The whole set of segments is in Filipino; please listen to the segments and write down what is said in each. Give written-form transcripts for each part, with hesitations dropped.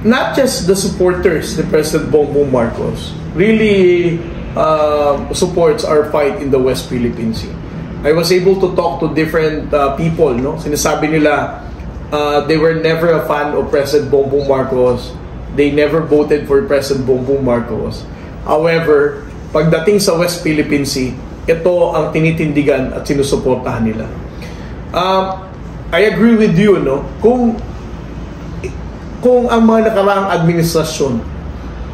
not just the supporters ni President Bongbong Marcos really supports our fight in the West Philippine Sea. I was able to talk to different people, no? Sinasabi nila they were never a fan of President Bongbong Marcos. They never voted for President Bongbong Marcos. However, pagdating sa West Philippine Sea, ito ang tinitindigan at sinusuportahan nila. I agree with you, no? Kung ang mga nakaraang administrasyon,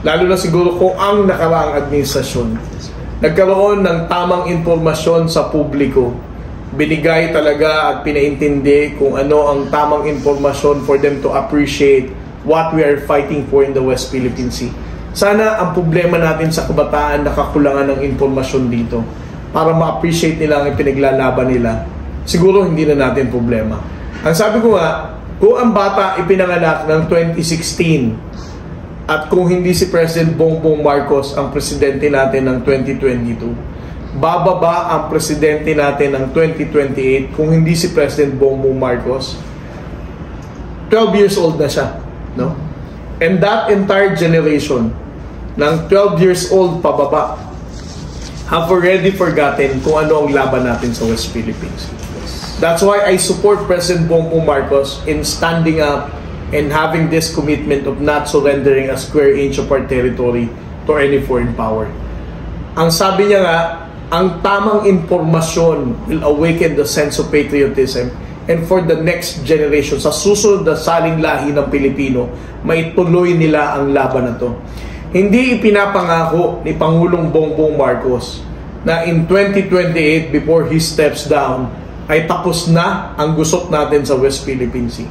lalo na siguro kung ang nakaraang administrasyon, nagkaroon ng tamang impormasyon sa publiko, binigay talaga at pinaintindi kung ano ang tamang impormasyon for them to appreciate what we are fighting for in the West Philippine Sea. Sana ang problema natin sa kabataan nakakulangan ng impormasyon dito para ma-appreciate nila ang pinaglalaban nila. Siguro hindi na natin problema. Ang sabi ko nga, kung ang bata ipinanganak ng 2016 at kung hindi si President Bongbong Marcos ang presidente natin ng 2022, bababa ang presidente natin ng 2028 kung hindi si President Bongbong Marcos. 12 years old na siya, no? And that entire generation ng 12 years old pababa have already forgotten kung ano ang laban natin sa West Philippines. That's why I support President Bongbong Marcos in standing up and having this commitment of not surrendering a square inch of our territory to any foreign power. Ang sabi niya nga, ang tamang impormasyon will awaken the sense of patriotism, and for the next generation, sa susunod na saling lahi ng Pilipino, maituloy nila ang laban na to. Hindi ipinapangako ni Pangulong Bongbong Marcos na in 2028, before he steps down, ay tapos na ang gusot natin sa West Philippine Sea.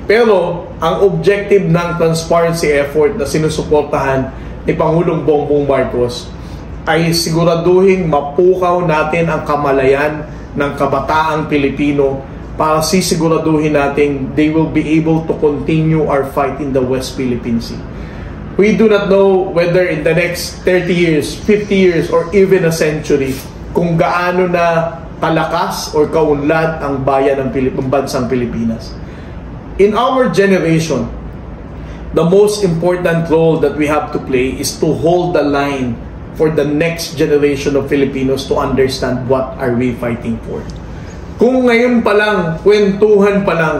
Pero ang objective ng transparency effort na sinusuportahan ni Pangulong Bongbong Marcos ay siguraduhin mapukaw natin ang kamalayan ng kabataang Pilipino para sisiguraduhin natin they will be able to continue our fight in the West Philippine Sea. We do not know whether in the next 30 years, 50 years, or even a century, kung gaano na kalakas or kaunlad ang bayan ng bansang Pilipinas. In our generation, the most important role that we have to play is to hold the line for the next generation of Filipinos to understand what are we fighting for. Kung ngayon pa lang, kwentuhan pa lang,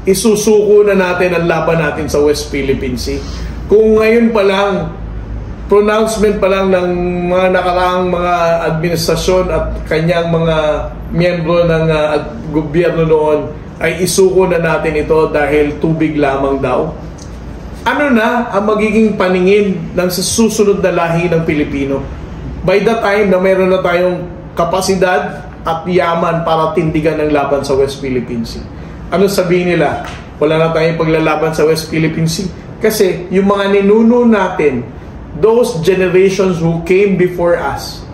isusuko na natin ang laban natin sa West Philippine Sea. Kung ngayon pa lang, pronouncement pa lang ng mga nakaraang mga administrasyon at kanyang mga miyembro ng gobyerno noon ay isuko na natin ito dahil tubig lamang daw. Ano na ang magiging paningin ng susunod na lahi ng Pilipino? By the time na meron na tayong kapasidad at yaman para tindigan ng laban sa West Philippine Sea. Ano sabihin nila? Wala na tayong paglalaban sa West Philippine Sea. Kasi yung mga ninuno natin, those generations who came before us,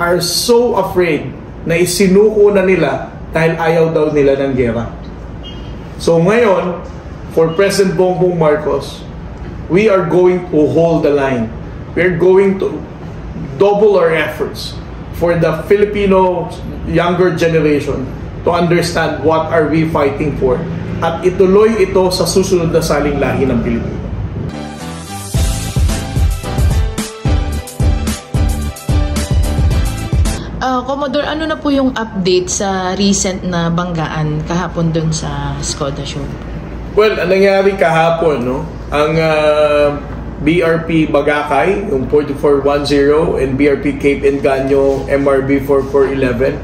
are so afraid na isinuko na nila dahil ayaw daw nila ng gera. So ngayon, for President Bongbong Marcos, we are going to hold the line. We are going to double our efforts for the Filipino younger generation to understand what are we fighting for at ituloy ito sa susunod na saling lahi ng Pilipino. Commodore, ano na po yung update sa recent na banggaan kahapon dun sa Skoda Show? Well, ang nangyari kahapon, no? Ang BRP Bagakay, yung 4410, and BRP Cape Engaño, MRB 4411,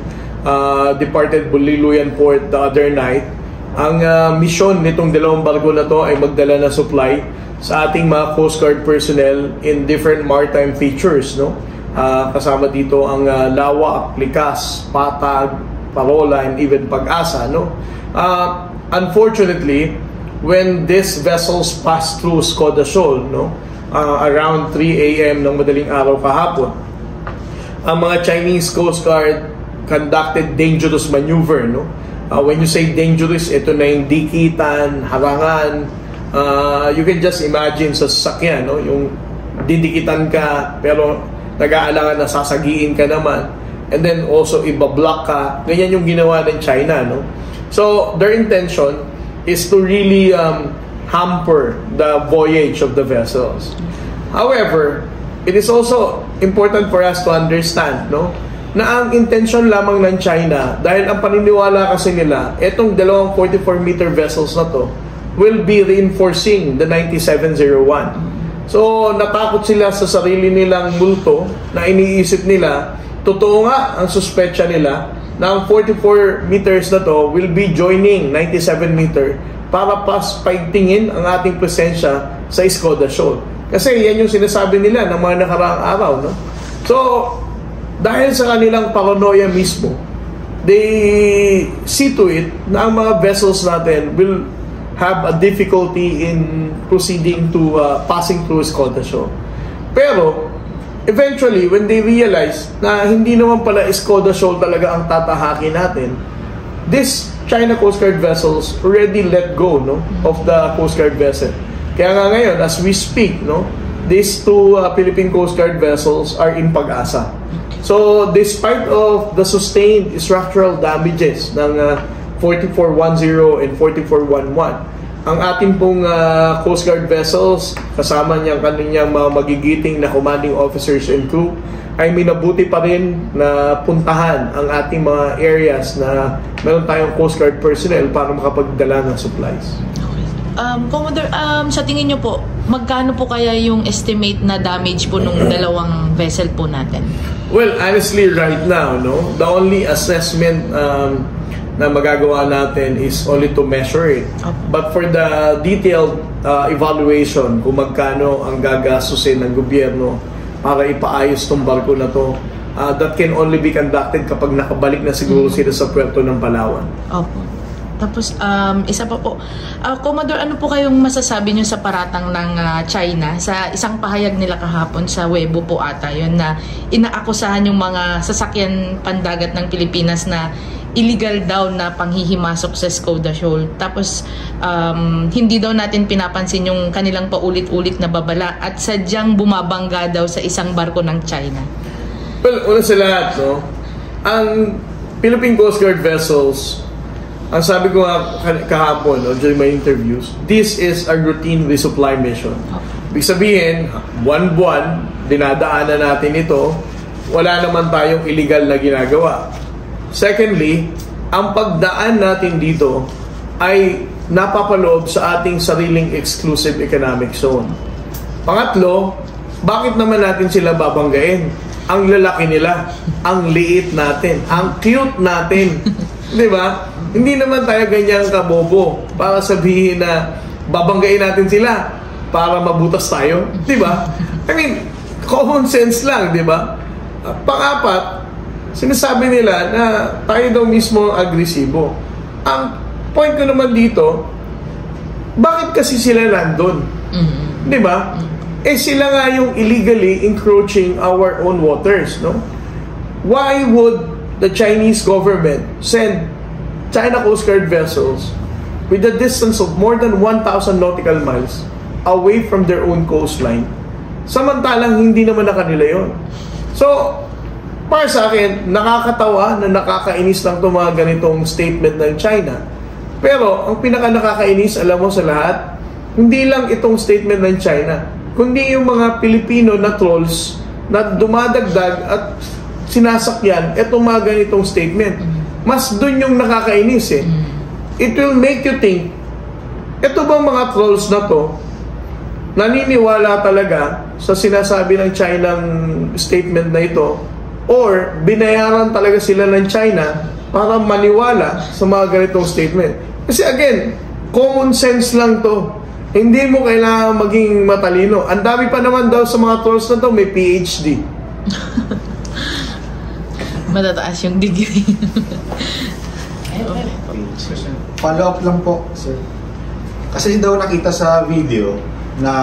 departed Buliluyan Port the other night. Ang misyon nitong dalawang barko na to ay magdala na supply sa ating mga Coast Guard personnel in different maritime features, no? Kasama dito ang Lawak, Likas, Patag, Parola, and even Pag-asa, no? Unfortunately, when these vessels passed through Skoda Shoal, no, around 3 a.m. ng madaling araw kahapon, ang mga Chinese Coast Guard conducted dangerous maneuver, no? When you say dangerous, ito na yung dikitan, harangan. You can just imagine sa sasakyan, no? Yung didikitan ka pero nag-aalangan na sasagiin ka naman, and then also ibablock ka. Ganyan yung ginawa ng China, no? So their intention is to really hamper the voyage of the vessels. However, it is also important for us to understand, no, na ang intention lamang ng China, dahil ang paniniwala kasi nila, etong dalawang 44-meter vessels na to will be reinforcing the 9701. So, natakot sila sa sarili nilang multo na iniisip nila, totoo nga ang suspetsya nila na ang 44 meters na to will be joining 97 meter para paigtingin ang ating presensya sa Skoda Shoal. Kasi yan yung sinasabi nila ng mga nakaraang araw, no? So, dahil sa kanilang paranoia mismo, they see to it na ang mga vessels natin will have a difficulty in proceeding to passing through Skoda Shoal. Pero, eventually, when they realize na hindi naman pala Skoda Shoal talaga ang tatahakin natin, this China Coast Guard vessels already let go, no, of the Coast Guard vessel. Kaya nga ngayon, as we speak, no, these two Philippine Coast Guard vessels are in Pag-asa. So, despite of the sustained structural damages ng 4410 and 4411, ang ating pong Coast Guard vessels, kasama niyang kaninyang mga magigiting na commanding officers and crew, ay minabuti pa rin na puntahan ang ating mga areas na meron tayong Coast Guard personnel para makapagdala ng supplies. Commodore, sa tingin nyo po, magkano po kaya yung estimate na damage po nung dalawang vessel po natin? Well, honestly, right now, no, the only assessment na magagawa natin is only to measure it. Okay. But for the detailed evaluation kung magkano ang gagastusin ng gobyerno para ipaayos tong barko na to, that can only be conducted kapag nakabalik na siguro sila sa puerto ng Palawan. Opo. Tapos, isa pa po, Commodore, ano po kayong masasabi nyo sa paratang ng China? Sa isang pahayag nila kahapon sa Weibo po ata yun, na inaakusahan yung mga sasakyan pandagat ng Pilipinas na illegal daw na panghihimasok sa Skoda Shoal. Tapos, hindi daw natin pinapansin yung kanilang paulit-ulit na babala at sadyang bumabangga daw sa isang barko ng China. Well, una sa lahat, no, ang Philippine Coast Guard vessels, ang sabi ko nga kahapon, no, during my interviews, this is a routine resupply mission. Ibig sabihin, buwan-buwan, dinadaanan natin ito, wala naman tayong illegal na ginagawa. Secondly, ang pagdaan natin dito ay napapaloob sa ating sariling exclusive economic zone. Pangatlo, bakit naman natin sila babanggain? Ang lalaki nila, ang liit natin, ang cute natin. Di ba? Hindi naman tayo ganyan kabobo para sabihin na babanggain natin sila para mabutas tayo. Di ba? I mean, common sense lang, di ba? Pang-apat, sinasabi nila na tayo daw mismo agresibo. Ang point ko naman dito, bakit kasi sila nandun? Di ba? Eh sila nga yung illegally encroaching our own waters, no? Why would the Chinese government send China Coast Guard vessels with a distance of more than 1,000 nautical miles away from their own coastline, samantalang hindi naman na kanila yun? So, para sa akin, nakakatawa na nakakainis lang itong mga ganitong statement ng China. Pero, ang pinaka-nakakainis, alam mo sa lahat, hindi lang itong statement ng China, kundi yung mga Pilipino na trolls na dumadagdag at sinasakyan itong mga ganitong statement. Mas dun yung nakakainis eh. It will make you think, ito bang mga trolls na to, naniniwala talaga sa sinasabi ng Chinang statement na ito, or binayaran talaga sila ng China para maniwala sa mga ganitong statement? Kasi again, common sense lang to. Hindi mo kailangan maging matalino. Ang dami pa naman daw sa mga trolls na to, may PhD. Matataas yung degree. Follow up lang po, sir. Kasi daw nakita sa video na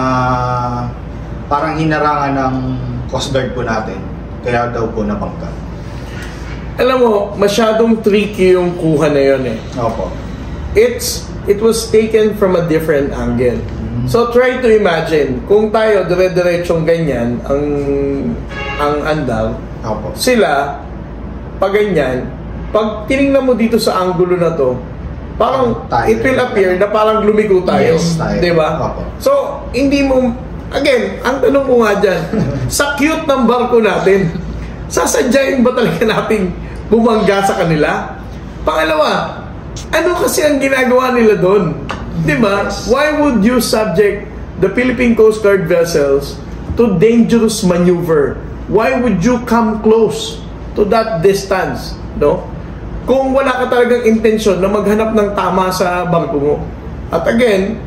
parang hinarangan ng Coast Guard po natin. Kaya daw po nabangga. Alam mo, masyadong tricky yung kuha na yun eh. Opo. It was taken from a different angle. So try to imagine, kung tayo dire-diretsong ganyan ang andal, Opo. sila pag ganyan, pag tinignan mo dito sa angulo na to, parang Tayo. it will appear na parang lumiko tayo. Yes, tayo. Di ba? Opo. So, hindi mo, again, ang tanong ko nga dyan, sa cute ng barko natin, sasadyain ba talaga natin bumangga sa kanila? Pangalawa, ano kasi ang ginagawa nila doon? Di ba? Why would you subject the Philippine Coast Guard vessels to dangerous maneuver? Why would you come close to that distance? No? Kung wala ka talagang intensyon na maghanap ng tama sa barko mo. At again,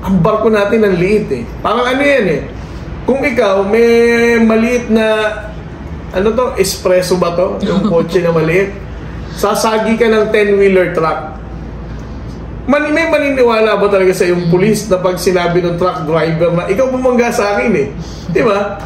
ang barko natin ang liit eh. Parang ano yan eh. Kung ikaw may maliit na ano to, espresso ba to? Yung kotse na maliit. Sasagi ka ng 10-wheeler truck. May maniniwala ba talaga sa yung police na pag sinabi ng truck driver na ikaw bumangga sa akin eh? Di ba?